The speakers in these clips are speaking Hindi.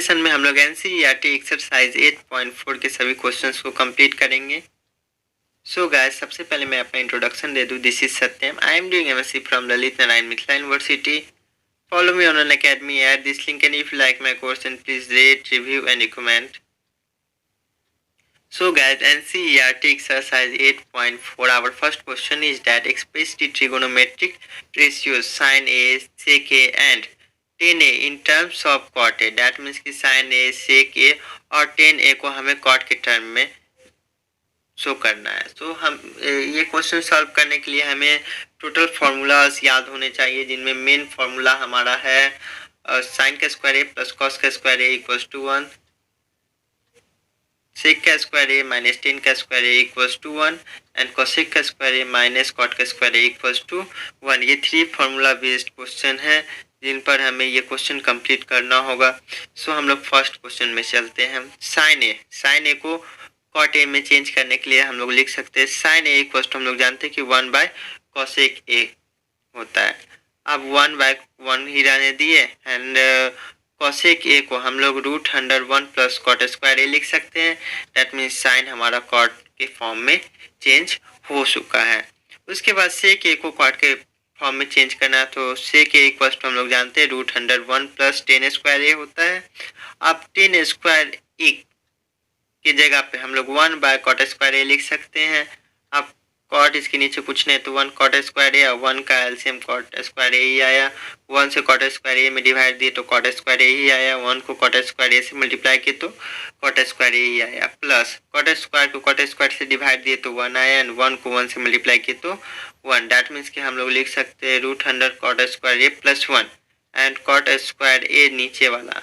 सेशन में हम लोग एनसीईआरटी एक्सरसाइज 8.4 के सभी क्वेश्चंस को कंप्लीट करेंगे। सो गाइस, सबसे पहले मैं अपना इंट्रोडक्शन दे दूं। This is Satyam. I am doing MSc from Lalit Narayan Mithila university. Follow me on an academy at this link and if you like my course and please rate, review and recommend. So guys, NCERT exercise 8.4, our first question is that express the trigonometric ratios sin A, sec A and tan A in terms of cot A. That means कि sin A, sec A और tan A को हमें cot के टर्म में शो करना है। तो हम ये क्वेश्चन सॉल्व करने के लिए हमें टोटल फार्मूलाज याद होने चाहिए, जिनमें मेन फार्मूला हमारा है साइन का स्क्वायर ए प्लस कॉस का square A equals to 1, sec का स्क्वायर ए माइनस टेन का square A equals to 1 and cosec का स्क्वायर ए माइनस कॉट का स्क्वायर ए इक्वल्स टू 1। ये 3 फार्मूला बेस्ड क्वेश्चन है जिन पर हमें ये क्वेश्चन कंप्लीट करना होगा। सो हम लोग फर्स्ट क्वेश्चन में चलते हैं। साइन ए को कॉट ए में चेंज करने के लिए हम लोग लिख सकते हैं साइन ए इक्वल्स टू, हम लोग जानते हैं कि 1 बाय कोसेक ए होता है। अब 1 बाय 1 ही रहने दिए एंड कोसेक ए को हम लोग root under 1 plus cot square A लिख सकते हैं। दैट मीन्स साइन हमारा कॉट के फॉर्म में चेंज हो चुका है। उसके बाद सेक ए को कॉट के फॉर्म में चेंज करना है, तो सेक ए इक्वल्स टू हम लोग जानते हैं root under 1 plus tan square A होता है। अब टेन स्क्वायर ए की जगह पे हम लोग 1 बाय कॉट स्क्वायर ए लिख सकते हैं। अब कॉट इसके नीचे कुछ नहीं तो 1 कॉट स्क्वायर ए, 1 का एलसीएम कॉट स्क्वायर ए ही आया। 1 से कॉट स्क्वायर ए में डिवाइड दिए तो कॉट स्क्वायर ए ही आया। 1 को कॉट स्क्वायर ए से मल्टीप्लाई किए तो कॉट स्क्वायर ए ही आया, प्लस कॉट स्क्वायर को कॉट स्क्वायर से डिवाइड दिए तो 1 आया एंड 1 को 1 से मल्टीप्लाई किए तो 1। दैट मीन्स कि हम लोग लिख सकते हैं root under cot square A plus 1 and cot square A नीचे वाला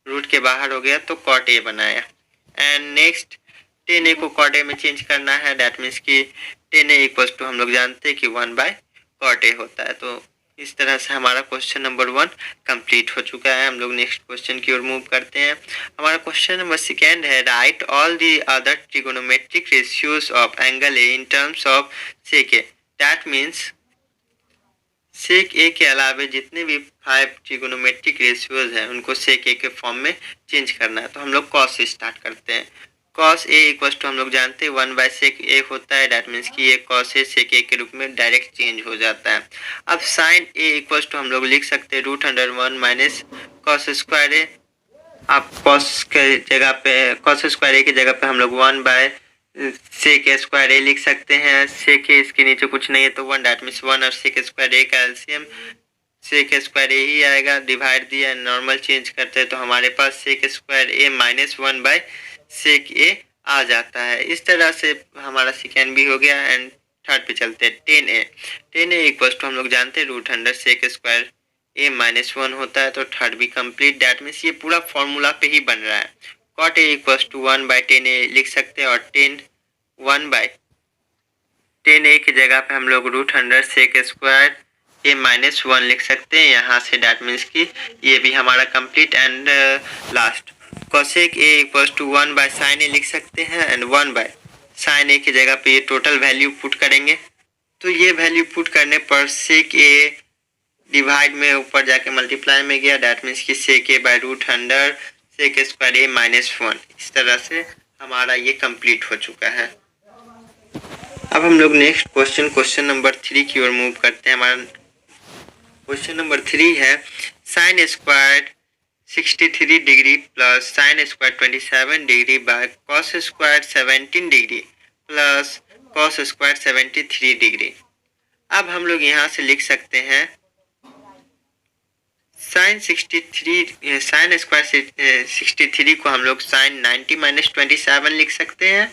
रूट के बाहर हो गया तो कॉट ए बनाया। एंड नेक्स्ट टेन ए को कॉट ए में चेंज करना है। दैट मीन्स कि टेन ए इक्वल्स टू हम लोग जानते हैं कि 1 बाय कॉट ए होता है। तो इस तरह से हमारा क्वेश्चन नंबर 1 कंप्लीट हो चुका है। हम लोग नेक्स्ट क्वेश्चन की ओर मूव करते हैं। हमारा क्वेश्चन नंबर 2 है write all the other trigonometric ratios of angle A in terms of sec A. That means sec A के अलावे जितने भी 5 ट्रिगोनोमेट्रिक रेशियोज हैं उनको सेक ए के फॉर्म में चेंज करना है। तो हम लोग कॉस से स्टार्ट करते हैं। कॉस ए इक्वल्स टू हम लोग जानते हैं 1 बाय सेक ए होता है। दैट मीन्स कि ये कॉस ए सेक ए के रूप में डायरेक्ट चेंज हो जाता है। अब साइन ए इक्वल्स टू हम लोग लिख सकते हैं root under 1 minus cos square A. अब कॉस के जगह पे कॉस स्क्वायर ए की जगह पे हम लोग 1 बाय सेक स्क्वायर ए लिख सकते हैं। सेक ए इसके नीचे कुछ नहीं है तो 1। दैट मीन्स 1 और सेक स्क्वायर ए का एलसीएम सेक स्क्वायर ए ही आएगा। डिवाइड दिया नॉर्मल चेंज करते हैं तो हमारे पास sec square A minus 1 by sec A आ जाता है। इस तरह से हमारा सेकेंड भी हो गया एंड थर्ड पे चलते हैं। टेन ए इक्वल्स टू हम लोग जानते हैं root under sec square A minus 1 होता है। तो थर्ड भी कंप्लीट। दैट मीन्स ये पूरा फॉर्मूला पे ही बन रहा है। Cot A equals to 1 by tan A लिख सकते हैं और 1 बाय टेन ए की जगह पे हम लोग root under sec square A minus 1 लिख सकते हैं यहाँ से। दैट मीन्स कि ये भी हमारा complete. And last cosec A equals to 1 by sine A लिख सकते हैं एंड 1 बाय साइन ए की जगह पे ये टोटल वैल्यू पुट करेंगे। तो ये वैल्यू पुट करने पर सेक ए डिवाइड में ऊपर जाके मल्टीप्लाई में गया। दैट मीन्स कि sec A by root under sec square A minus 1। इस तरह से हमारा ये कंप्लीट हो चुका है। अब हम लोग नेक्स्ट क्वेश्चन नंबर 3 की ओर मूव करते हैं। हमारा क्वेश्चन नंबर 3 है sine square 63 degree plus sine square 27 degree by cos square 17 degree plus cos square 73 degree. अब हम लोग यहाँ से लिख सकते हैं साइन स्क्वायर 63 को हम लोग साइन 90 माइनस 27 लिख सकते हैं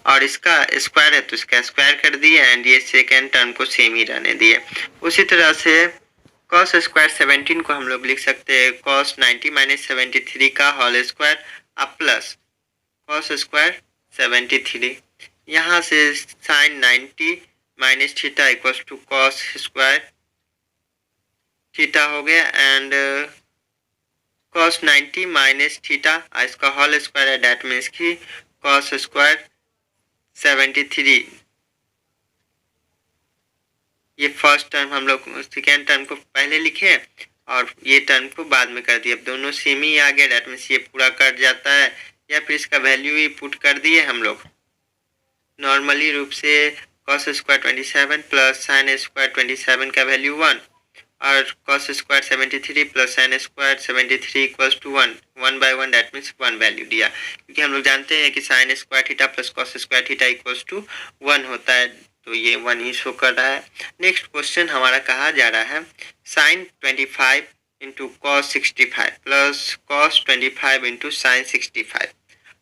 और इसका स्क्वायर है तो इसका स्क्वायर कर दिए एंड ये सेकेंड टर्म को सेम ही रहने दिए। उसी तरह से कॉस स्क्वायर 17 को हम लोग लिख सकते हैं कॉस 90 माइनस 73 का होल स्क्वायर अब प्लस कॉस स्क्वायर 73। यहाँ से sine 90 minus theta equals to cos square theta हो गया एंड कॉस 90 माइनस थीटा इसका होल स्क्वायर है। दैट मीन्स कि कॉस स्क्वायर 73। ये फर्स्ट टर्म हम लोग सेकेंड टर्म को पहले लिखे और ये टर्म को बाद में कर दिया। अब दोनों सेम ही आ गया, डेट मीन्स ये पूरा कट जाता है, या फिर इसका वैल्यू ही पुट कर दिए हम लोग। नॉर्मली रूप से cos square 27 plus sine square 27 का वैल्यू 1 और cos square 73 plus sine square 73 equals to 1, 1/1 that means 1 value दिया, क्योंकि हम लोग जानते हैं कि sine square theta plus cos square theta equals to 1 होता है, तो ये 1 ही शो कर रहा है। नेक्स्ट क्वेश्चन हमारा कहा जा रहा है sine 25 into cos 65 plus cos 25 into sine 65।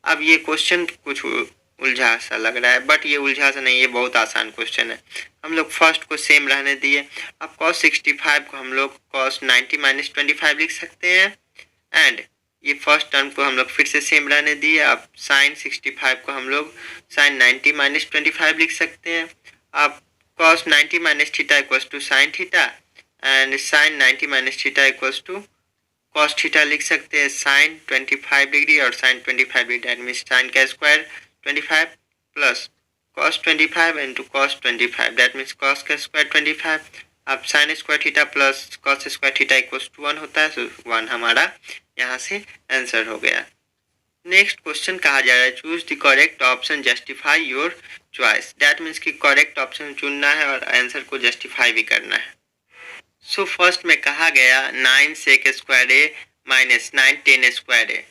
अब ये क्वेश्चन कुछ उलझा सा लग रहा है, बट ये उलझा सा नहीं, ये बहुत आसान क्वेश्चन है। हम लोग फर्स्ट को सेम रहने दिए। अब cos 65 को हम लोग cos 90 माइनस 25 लिख सकते हैं, एंड ये फर्स्ट टर्म को हम लोग फिर से सेम रहने दिए। अब साइन 65 को हम लोग साइन 90 माइनस 25 लिख सकते हैं। अब cos 90 minus theta equals to sine theta and sine 90 minus theta equals to cos theta लिख सकते हैं। साइन 25 डिग्री और sine 25 degree, that means sine का square 25 plus cos 25 into cos 25, that means cos का स्क्वायर 25। अब sine square theta plus cos square theta equals to 1 होता है, सो 1 हमारा यहाँ से आंसर हो गया। नेक्स्ट क्वेश्चन कहा जा रहा है choose the correct option justify your choice, that means कि करेक्ट ऑप्शन चुनना है और आंसर को जस्टिफाई भी करना है। सो फर्स्ट में कहा गया 9 सेक square A minus 9 10 square A.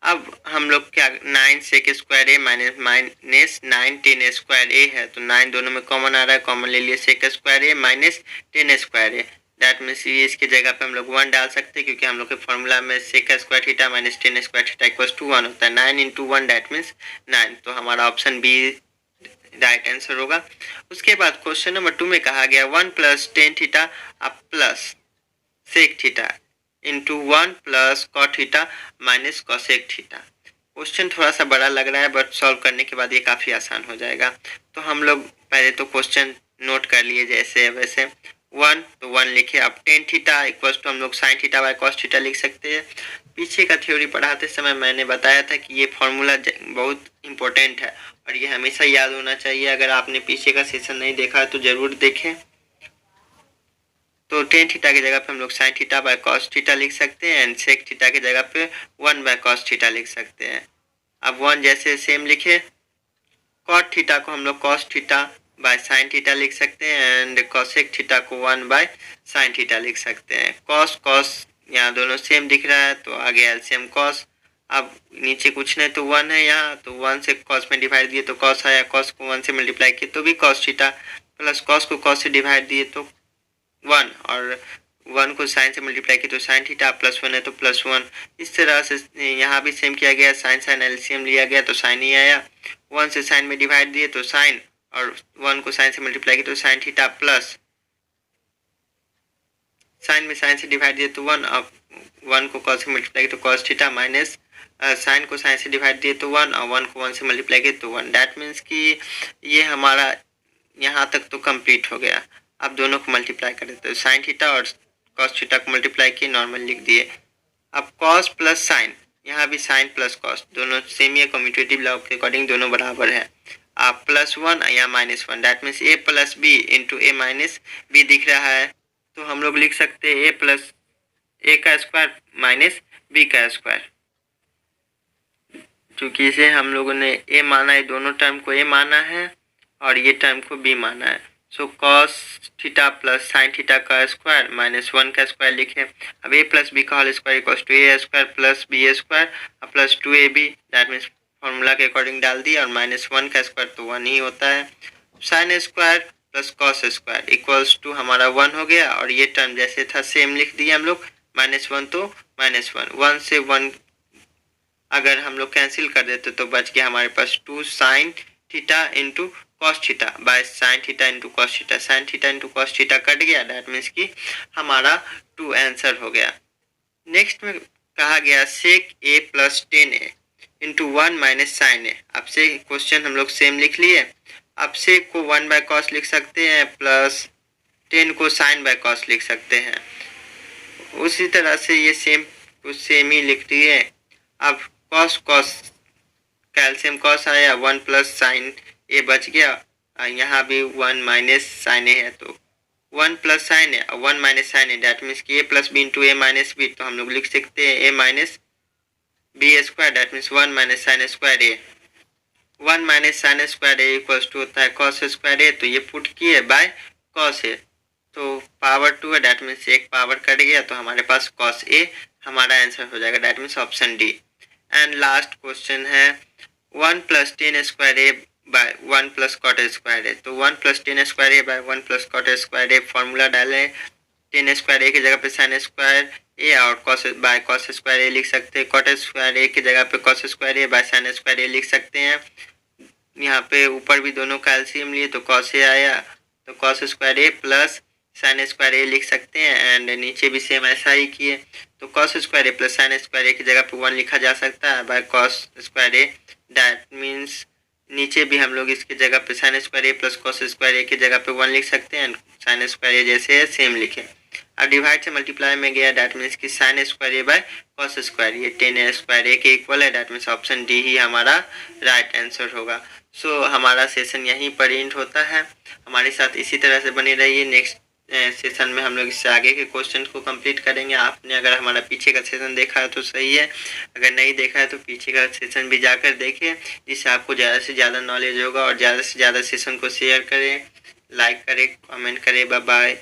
अब हम लोग क्या 9 सेक स्क्वायर ए माइनस 9 10 स्क्वायर ए है, तो 9 दोनों में कॉमन आ रहा है, कॉमन ले लिए sec square A minus 10 square A, that means ये इसके जगह पे हम लोग 1 डाल सकते हैं, क्योंकि हम लोग के फॉर्मूला में sec square theta minus 10 square theta equals to 1 होता है। 9 इंटू 1 दैट मीन्स 9, तो हमारा ऑप्शन बी राइट आंसर होगा। उसके बाद क्वेश्चन नंबर 2 में कहा गया 1 प्लस टेन थीटा अब plus sec theta into 1 plus cot theta minus cosec theta. Question थोड़ा सा बड़ा लग रहा है, बट सॉल्व करने के बाद ये काफ़ी आसान हो जाएगा। तो हम लोग पहले तो क्वेश्चन नोट कर लिए जैसे वैसे। 1 तो 1 लिखे। अब टेन थीटा इक्वल्स टू हम लोग sine theta by cos theta लिख सकते हैं। पीछे का थ्योरी पढ़ाते समय मैंने बताया था कि ये फॉर्मूला बहुत इंपॉर्टेंट है और ये हमेशा याद होना चाहिए। अगर आपने पीछे का सेशन नहीं देखा है तो जरूर देखें। तो टेन थीटा की जगह पे हम लोग sine theta by cos theta लिख सकते हैं एंड सेक थीटा की जगह पे 1 बाय कॉस थीटा लिख सकते हैं। अब 1 जैसे सेम लिखे। कॉट थीटा को हम लोग cos theta by sine theta लिख सकते हैं एंड कॉसेक थीटा को 1 बाय साइन थीटा लिख सकते हैं। कॉस कॉस यहाँ दोनों सेम दिख रहा है, तो आगे एलसीएम कॉस। अब नीचे कुछ नहीं तो 1 है यहाँ, तो 1 से कॉस में डिवाइड दिए तो कॉस आया, कॉस को 1 से मल्टीप्लाई किए तो भी कॉस थीटा, प्लस कॉस को कॉस से डिवाइड दिए तो 1 और 1 को साइन से मल्टीप्लाई किया तो साइन थीटा, प्लस 1 है तो प्लस 1। इस तरह से यहाँ भी सेम किया गया, साइन साइन एलसीएम लिया गया तो साइन ही आया। 1 से साइन में डिवाइड दिए तो साइन और 1 को साइन से मल्टीप्लाई किया तो साइन थीटा, प्लस साइन में साइन से डिवाइड दिए तो 1, अब 1 को कॉस से मल्टीप्लाई किया तो कॉस थीटा, माइनस साइन को साइन से डिवाइड दिए तो 1 और 1 को 1 से मल्टीप्लाई किया तो 1। दैट मीन्स कि ये हमारा यहाँ तक तो कंप्लीट हो गया। अब दोनों को मल्टीप्लाई करें तो साइन थीटा और कॉस थीटा को मल्टीप्लाई किए, नॉर्मल लिख दिए। अब कॉस प्लस साइन, यहाँ भी साइन प्लस कॉस दोनों सेम है, कम्यूटेटिव लॉ के अकॉर्डिंग दोनों बराबर है। आप प्लस 1 या minus 1, that means A plus B into A minus B दिख रहा है, तो हम लोग लिख सकते हैं ए प्लस ए का स्क्वायर माइनस बी का स्क्वायर। क्योंकि इसे हम लोगों ने ए माना है, दोनों टर्म को ए माना है और ये टर्म को बी माना है। So cos theta plus sine theta का स्क्वायर माइनस 1 का स्क्वायर लिखे। अब ए प्लस बी का whole square equals to A square plus B square plus 2ab, that means formula के अकॉर्डिंग डाल दिया, और माइनस 1 का स्क्वायर तो 1 ही होता है। Sine square plus cos square equals to हमारा 1 हो गया, और ये टर्म जैसे था सेम लिख दिया हम लोग। माइनस 1 तो माइनस 1, 1 से 1 अगर हम लोग कैंसिल कर देते तो बच गया हमारे पास 2 sine theta into cos theta by sine theta into cos theta. Sine theta into cos theta cut गया, दैट मीन्स कि हमारा 2 आंसर हो गया। नेक्स्ट में कहा गया sec A plus 10a into 1 minus sine A. अब से क्वेश्चन हम लोग सेम लिख लिए। अब सेक को 1 बाय कॉस लिख सकते हैं, प्लस 10 को साइन बाय कॉस लिख सकते हैं। उसी तरह से ये सेम ही लिख दिए। अब कॉस कॉस कैल्शियम कॉस आया, 1 प्लस साइन ए बच गया, यहाँ भी 1 माइनस साइन ए है तो 1 प्लस साइन ए और 1 minus sine A, that means कि A plus B into A minus B, तो हम लोग लिख सकते हैं A minus B square, that means 1 minus sine square A. 1 minus sine square A equals to होता है कॉस स्क्वायर ए, तो ये पुट किए बाय कॉस ए, तो पावर 2 है, डैट मीन्स एक पावर कट गया, तो हमारे पास कॉस ए हमारा आंसर हो जाएगा, that means option D. And last question है 1 plus tan square A by 1 plus cot square A, तो 1 plus tan square A by 1 plus cot square A formula डालें, टेन स्क्वायर ए की जगह पे साइन स्क्वायर ए और cos by cos square A लिख सकते हैं, कॉट स्क्वायर ए की जगह पे cos square A by sine square A लिख सकते हैं। यहाँ पे ऊपर भी दोनों का एलसीएम लिए तो कॉस ए आया, तो cos square A plus sine square A लिख सकते हैं, एंड नीचे भी सेम ऐसा ही किए, तो cos square A plus sine square A की जगह पे 1 लिखा जा सकता है bye cos square A, that means नीचे भी हम लोग इसकी जगह पे sine square A plus cos square A की जगह पे 1 लिख सकते हैं, साइन स्क्वायर ए जैसे है सेम लिखे। अब डिवाइड से मल्टीप्लाई में गया, डैट मीन्स कि sine square A bye cos square, ये टेन स्क्वायर ए के इक्वल है, डैट मीन्स ऑप्शन डी ही हमारा राइट आंसर होगा। सो हमारा सेशन यहीं पर एंड होता है, हमारे साथ इसी तरह से बने रहिए। नेक्स्ट सेशन में हम लोग इससे आगे के क्वेश्चन को कंप्लीट करेंगे। आपने अगर हमारा पीछे का सेशन देखा है तो सही है, अगर नहीं देखा है तो पीछे का सेशन भी जाकर देखें, जिससे आपको ज़्यादा से ज़्यादा नॉलेज होगा, और ज़्यादा से ज़्यादा सेशन को शेयर करें, लाइक करें, कमेंट करें। Bye bye.